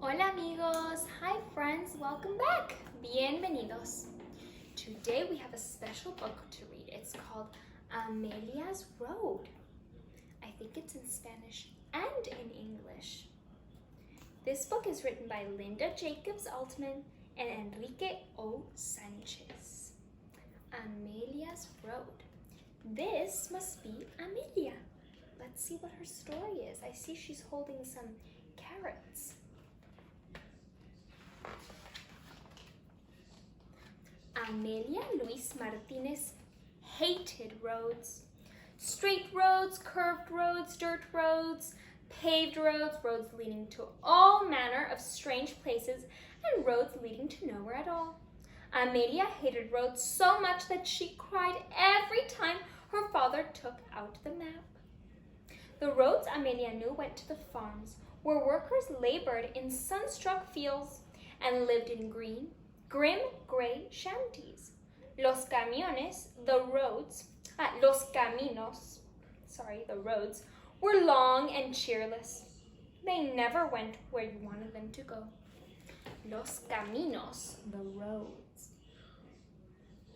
Hola amigos! Hi friends, welcome back! Bienvenidos! Today we have a special book to read. It's called Amelias Road. I think it's in Spanish and in English. This book is written by Linda Jacobs Altman and Enrique O. Sanchez. Amelias Road. This must be Amelia. Let's see what her story is. I see she's holding some carrots. Amelia Luis Martinez hated roads. Straight roads, curved roads, dirt roads, paved roads, roads leading to all manner of strange places, and roads leading to nowhere at all. Amelia hated roads so much that she cried every time her father took out the map. The roads Amelia knew went to the farms, where workers labored in sun-struck fields and lived in grim gray shanties. Los caminos, the roads, were long and cheerless. They never went where you wanted them to go. Los caminos, the roads.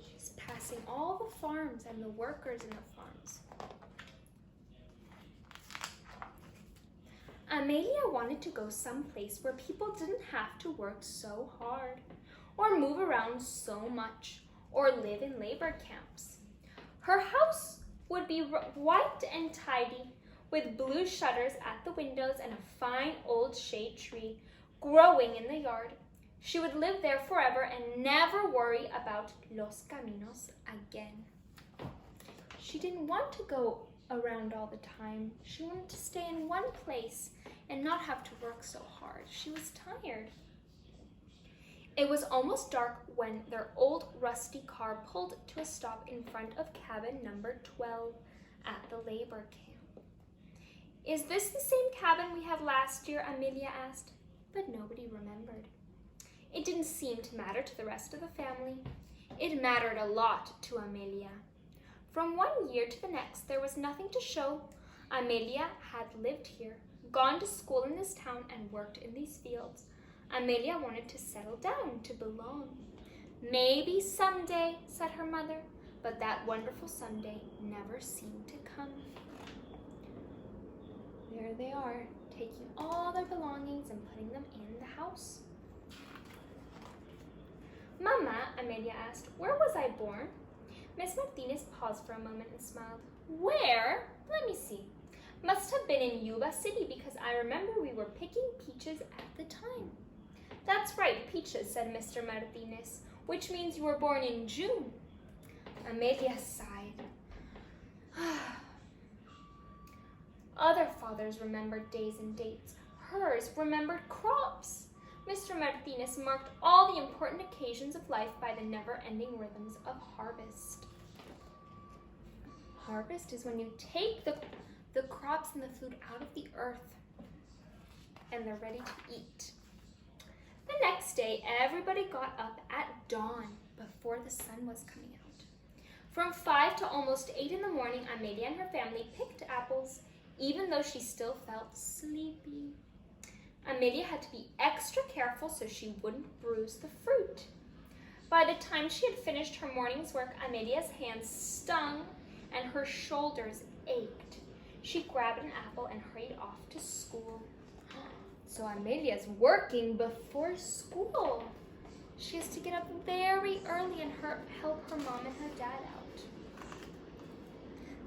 She's passing all the farms and the workers in the farms. Amelia wanted to go someplace where people didn't have to work so hard, or move around so much, or live in labor camps. Her house would be white and tidy, with blue shutters at the windows and a fine old shade tree growing in the yard. She would live there forever and never worry about los caminos again. She didn't want to go around all the time. She wanted to stay in one place and not have to work so hard. She was tired. It was almost dark when their old rusty car pulled to a stop in front of cabin number 12 at the labor camp. "Is this the same cabin we had last year?" Amelia asked, but nobody remembered. It didn't seem to matter to the rest of the family. It mattered a lot to Amelia. From one year to the next, there was nothing to show Amelia had lived here, gone to school in this town, and worked in these fields. Amelia wanted to settle down, to belong. "Maybe someday," said her mother, but that wonderful someday never seemed to come. There they are, taking all their belongings and putting them in the house. "Mama," Amelia asked, "where was I born?" Miss Martinez paused for a moment and smiled. "Where? Let me see. Must have been in Yuba City because I remember we were picking peaches at the time." "That's right, peaches," said Mr. Martinez, "which means you were born in June." Amelia sighed. Other fathers remembered days and dates. Hers remembered crops. Mr. Martinez marked all the important occasions of life by the never-ending rhythms of harvest. Harvest is when you take the crops and the food out of the earth and they're ready to eat. The next day, everybody got up at dawn before the sun was coming out. From 5 to almost 8 in the morning, Amelia and her family picked apples, even though she still felt sleepy. Amelia had to be extra careful so she wouldn't bruise the fruit. By the time she had finished her morning's work, Amelia's hands stung and her shoulders ached. She grabbed an apple and hurried off to school. So Amelia's working before school. She has to get up very early and help her mom and her dad out.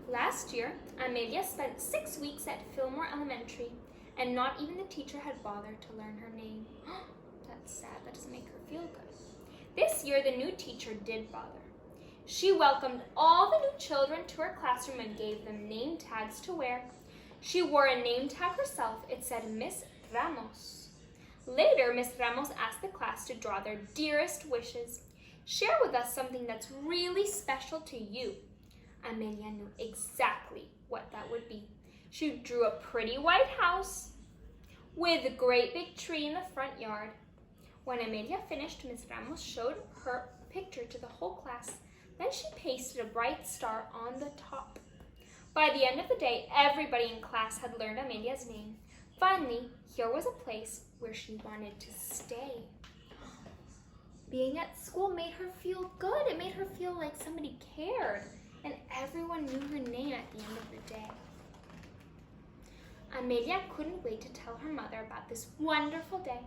Last year, Amelia spent 6 weeks at Fillmore Elementary, and not even the teacher had bothered to learn her name. That's sad. That doesn't make her feel good. This year, the new teacher did bother. She welcomed all the new children to her classroom and gave them name tags to wear. She wore a name tag herself. It said Miss Ramos. Later, Miss Ramos asked the class to draw their dearest wishes. "Share with us something that's really special to you." Amelia knew exactly what that would be. She drew a pretty white house with a great big tree in the front yard. When Amelia finished, Miss Ramos showed her picture to the whole class. Then she pasted a bright star on the top. By the end of the day, everybody in class had learned Amelia's name. Finally, here was a place where she wanted to stay. Being at school made her feel good. It made her feel like somebody cared, and everyone knew her name at the end of the day. Amelia couldn't wait to tell her mother about this wonderful day.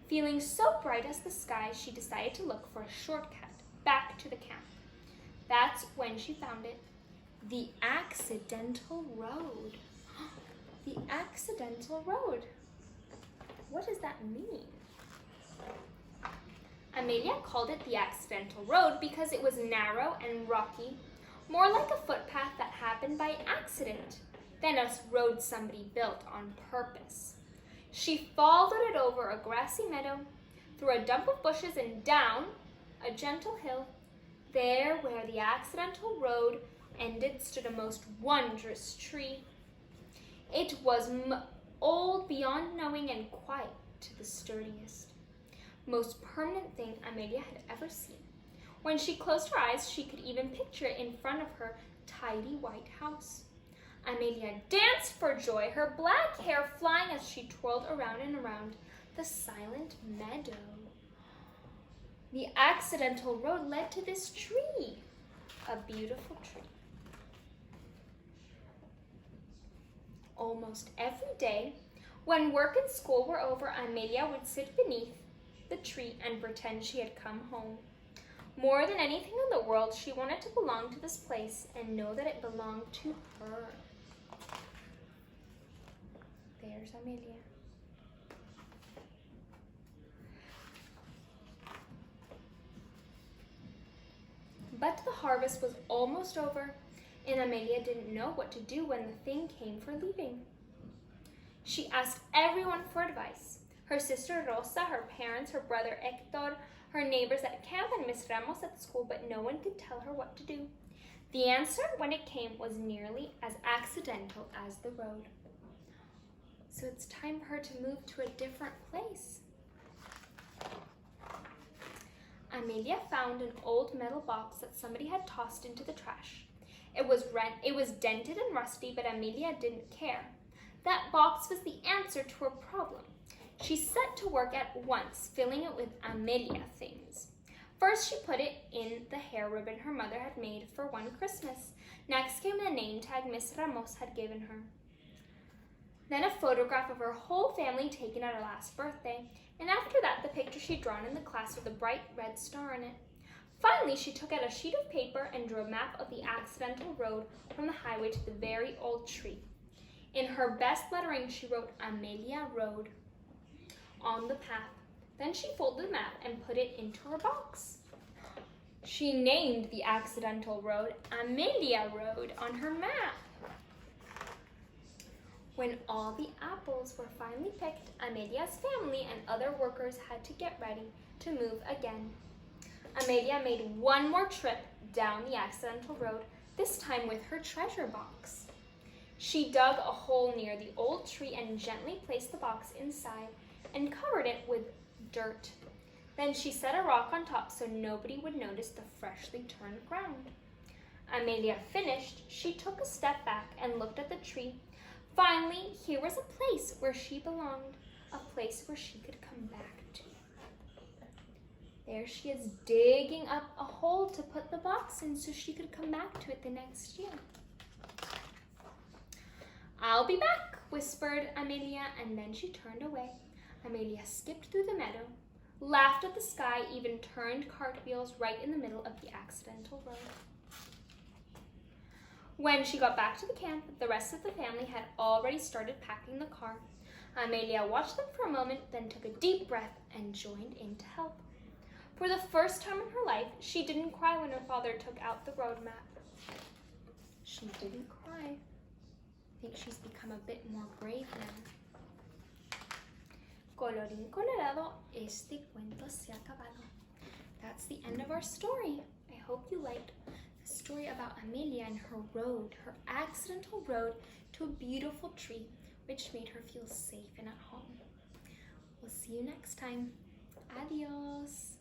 Feeling so bright as the sky, she decided to look for a shortcut back to the camp. That's when she found it. The accidental road. The accidental road. What does that mean? Amelia called it the accidental road because it was narrow and rocky, more like a footpath that happened by accident than a road somebody built on purpose. She followed it over a grassy meadow, through a dump of bushes and down a gentle hill. There, where the accidental road ended, stood a most wondrous tree. It was old beyond knowing and quite to the sturdiest, most permanent thing Amelia had ever seen. When she closed her eyes, she could even picture it in front of her tidy white house. Amelia danced for joy, her black hair flying as she twirled around and around the silent meadow. The accidental road led to this tree, a beautiful tree. Almost every day, when work and school were over, Amelia would sit beneath the tree and pretend she had come home. More than anything in the world, she wanted to belong to this place and know that it belonged to her. There's Amelia. But the harvest was almost over, and Amelia didn't know what to do when the thing came for leaving. She asked everyone for advice. Her sister Rosa, her parents, her brother Hector, her neighbors at camp, and Miss Ramos at school, but no one could tell her what to do. The answer, when it came, was nearly as accidental as the road. So it's time for her to move to a different place. Amelia found an old metal box that somebody had tossed into the trash. It was dented and rusty, but Amelia didn't care. That box was the answer to her problem. She set to work at once, filling it with Amelia things. First, she put it in the hair ribbon her mother had made for one Christmas. Next came the name tag Miss Ramos had given her. Then a photograph of her whole family taken at her last birthday, and after that, the picture she'd drawn in the class with a bright red star on it. Finally, she took out a sheet of paper and drew a map of the accidental road from the highway to the very old tree. In her best lettering, she wrote Amelia Road on the path. Then she folded the map and put it into her box. She named the accidental road Amelia Road on her map. When all the apples were finally picked, Amelia's family and other workers had to get ready to move again. Amelia made one more trip down the accidental road, this time with her treasure box. She dug a hole near the old tree and gently placed the box inside and covered it with dirt. Then she set a rock on top so nobody would notice the freshly turned ground. Amelia finished, she took a step back and looked at the tree. Finally, here was a place where she belonged, a place where she could come back to. There she is, digging up a hole to put the box in so she could come back to it the next year. "I'll be back," whispered Amelia, and then she turned away. Amelia skipped through the meadow, laughed at the sky, even turned cartwheels right in the middle of the accidental road. When she got back to the camp, the rest of the family had already started packing the car. Amelia watched them for a moment, then took a deep breath and joined in to help. For the first time in her life, she didn't cry when her father took out the road map. She didn't cry. I think she's become a bit more brave now. Colorín colorado, este cuento se ha acabado. That's the end of our story. I hope you liked the story about Amelia and her road, her accidental road to a beautiful tree, which made her feel safe and at home. We'll see you next time. Adios.